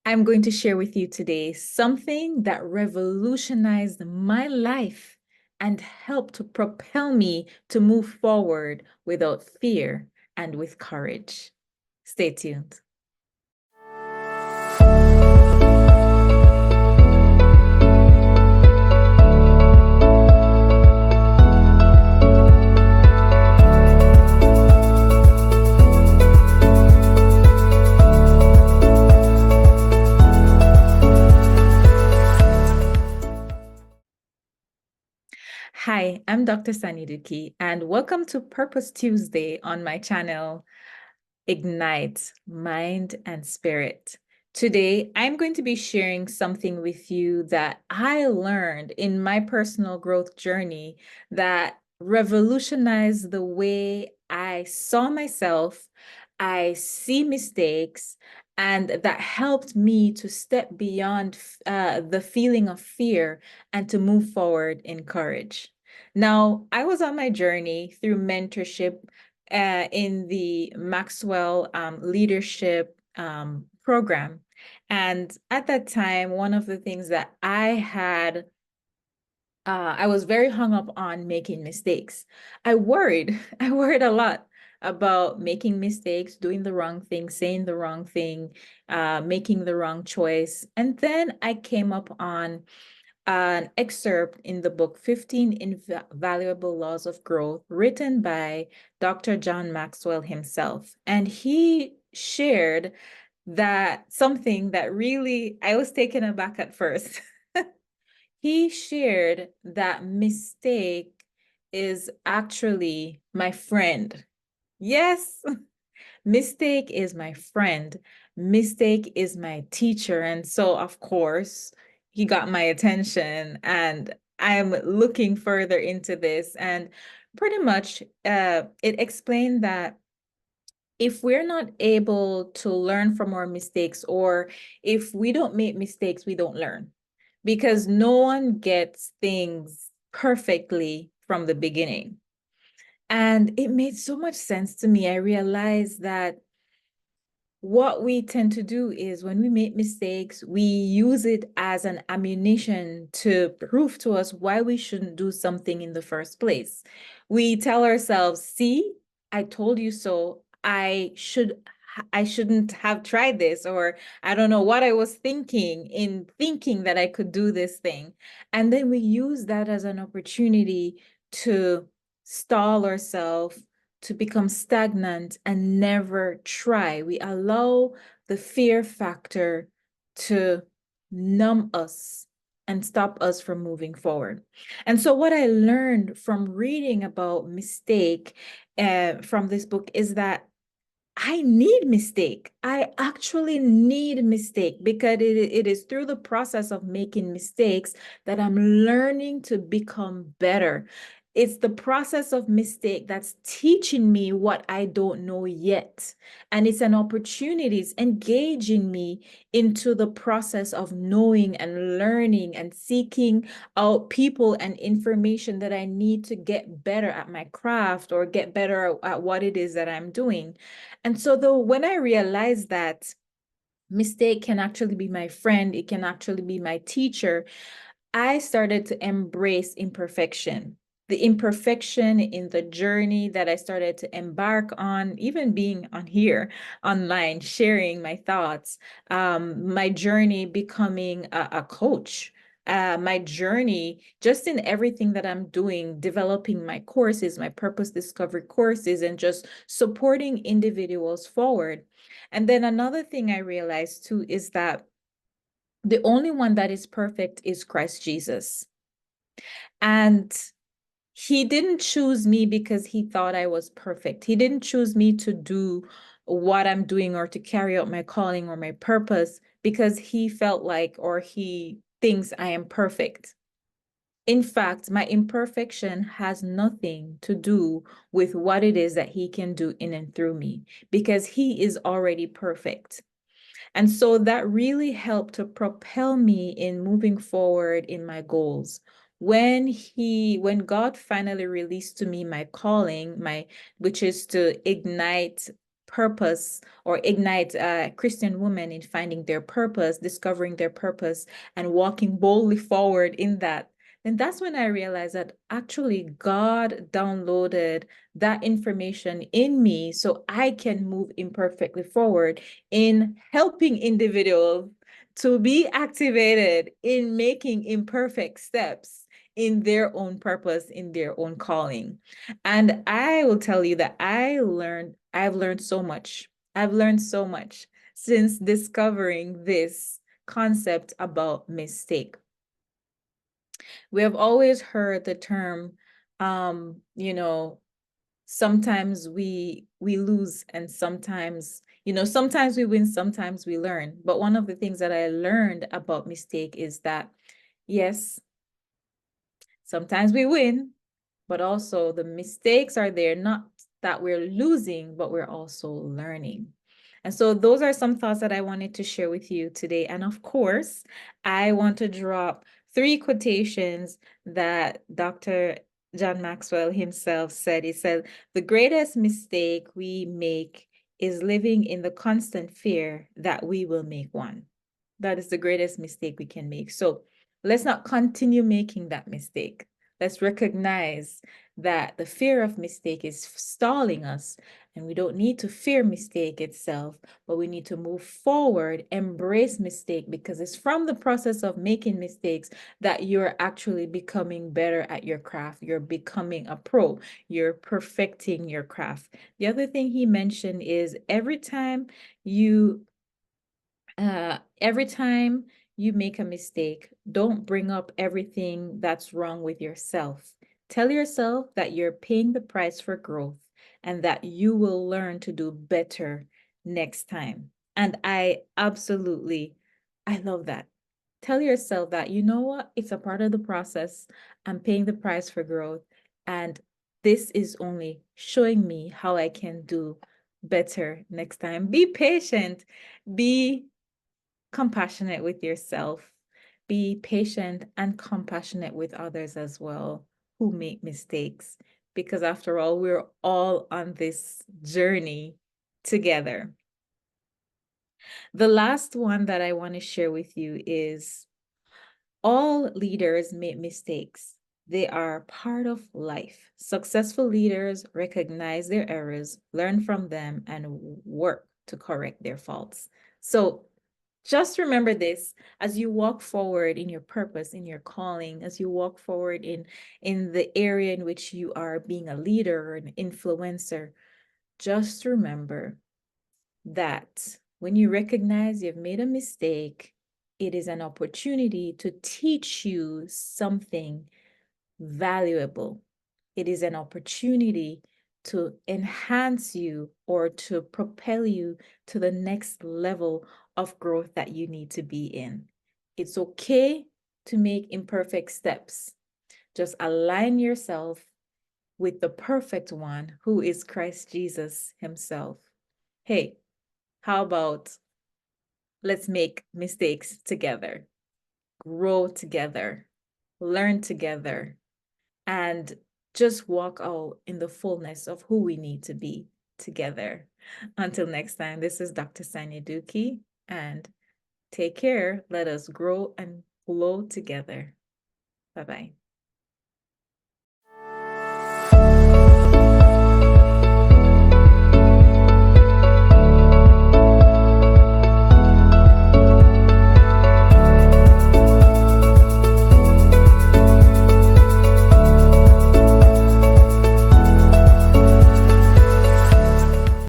I'm going to share with you today something that revolutionized my life and helped to propel me to move forward without fear and with courage. Stay tuned. Hi, I'm Dr. Sani Duki, and welcome to Purpose Tuesday on my channel, Ignite Mind and Spirit. Today, I'm going to be sharing something with you that I learned in my personal growth journey that revolutionized the way I saw myself, I see mistakes, and that helped me to step beyond the feeling of fear and to move forward in courage. Now, I was on my journey through mentorship in the Maxwell leadership program. And at that time, one of the things that I was very hung up on making mistakes. I worried, I worried a lot about making mistakes, doing the wrong thing, saying the wrong thing, making the wrong choice. And then I came up on an excerpt in the book 15 Invaluable Laws of Growth, written by Dr. John Maxwell himself. And he shared that something that really, I was taken aback at first. He shared that mistake is actually my friend. Yes, mistake is my friend. Mistake is my teacher. And so, of course, he got my attention, and I'm looking further into this. And pretty much, it explained that if we're not able to learn from our mistakes, or if we don't make mistakes, we don't learn, because no one gets things perfectly from the beginning. And it made so much sense to me. I realized that what we tend to do is when we make mistakes, we use it as an ammunition to prove to us why we shouldn't do something in the first place. We tell ourselves, see, I told you so. I shouldn't have tried this, or I don't know what I was thinking in thinking that I could do this thing. And then we use that as an opportunity to stall ourselves, to become stagnant and never try. We allow the fear factor to numb us and stop us from moving forward. And so, what I learned from reading about mistake from this book is that I need mistake. I actually need mistake, because it is through the process of making mistakes that I'm learning to become better. It's the process of mistake that's teaching me what I don't know yet. And it's an opportunity, it's engaging me into the process of knowing and learning and seeking out people and information that I need to get better at my craft or get better at what it is that I'm doing. And so though when I realized that mistake can actually be my friend, it can actually be my teacher, I started to embrace imperfection. The imperfection in the journey that I started to embark on, even being on here online, sharing my thoughts, my journey becoming a coach, my journey just in everything that I'm doing, developing my courses, my purpose discovery courses, and just supporting individuals forward. And then another thing I realized too is that the only one that is perfect is Christ Jesus. And he didn't choose me because he thought I was perfect. He didn't choose me to do what I'm doing or to carry out my calling or my purpose because he felt like, or he thinks I am perfect. In fact, my imperfection has nothing to do with what it is that he can do in and through me, because he is already perfect. And so that really helped to propel me in moving forward in my goals. When God finally released to me my calling, which is to ignite purpose or ignite Christian women in finding their purpose, discovering their purpose, and walking boldly forward in that, then that's when I realized that actually God downloaded that information in me so I can move imperfectly forward in helping individuals to be activated in making imperfect steps in their own purpose, in their own calling. And I will tell you that I've learned so much. I've learned so much since discovering this concept about mistake. We have always heard the term, you know, sometimes we lose and sometimes, sometimes we win, sometimes we learn. But one of the things that I learned about mistake is that, yes, sometimes we win, but also the mistakes are there, not that we're losing, but we're also learning. And so those are some thoughts that I wanted to share with you today. And of course, I want to drop 3 quotations that Dr. John Maxwell himself said. He said, the greatest mistake we make is living in the constant fear that we will make one. That is the greatest mistake we can make. So let's not continue making that mistake. Let's recognize that the fear of mistake is stalling us, and we don't need to fear mistake itself, but we need to move forward, embrace mistake, because it's from the process of making mistakes that you're actually becoming better at your craft. You're becoming a pro. You're perfecting your craft. The other thing he mentioned is every time you make a mistake, don't bring up everything that's wrong with yourself. Tell yourself that you're paying the price for growth and that you will learn to do better next time. And I love that. Tell yourself that, you know what, it's a part of the process. I'm paying the price for growth. And this is only showing me how I can do better next time. Be patient. Be compassionate with yourself. Be patient and compassionate with others as well who make mistakes, because after all, we're all on this journey together. The last one that I want to share with you is all leaders make mistakes. They are part of life. Successful leaders recognize their errors, learn from them, and work to correct their faults. So just remember this as you walk forward in your purpose, in your calling, as you walk forward in the area in which you are being a leader or an influencer. Just remember that when you recognize you've made a mistake, it is an opportunity to teach you something valuable. It is an opportunity to enhance you or to propel you to the next level of growth that you need to be in. It's okay to make imperfect steps. Just align yourself with the perfect one, who is Christ Jesus himself. Hey, how about let's make mistakes together, grow together, learn together, and just walk out in the fullness of who we need to be together. Until next time, this is Dr. Sanya Duki, and take care. Let us grow and glow together. Bye-bye.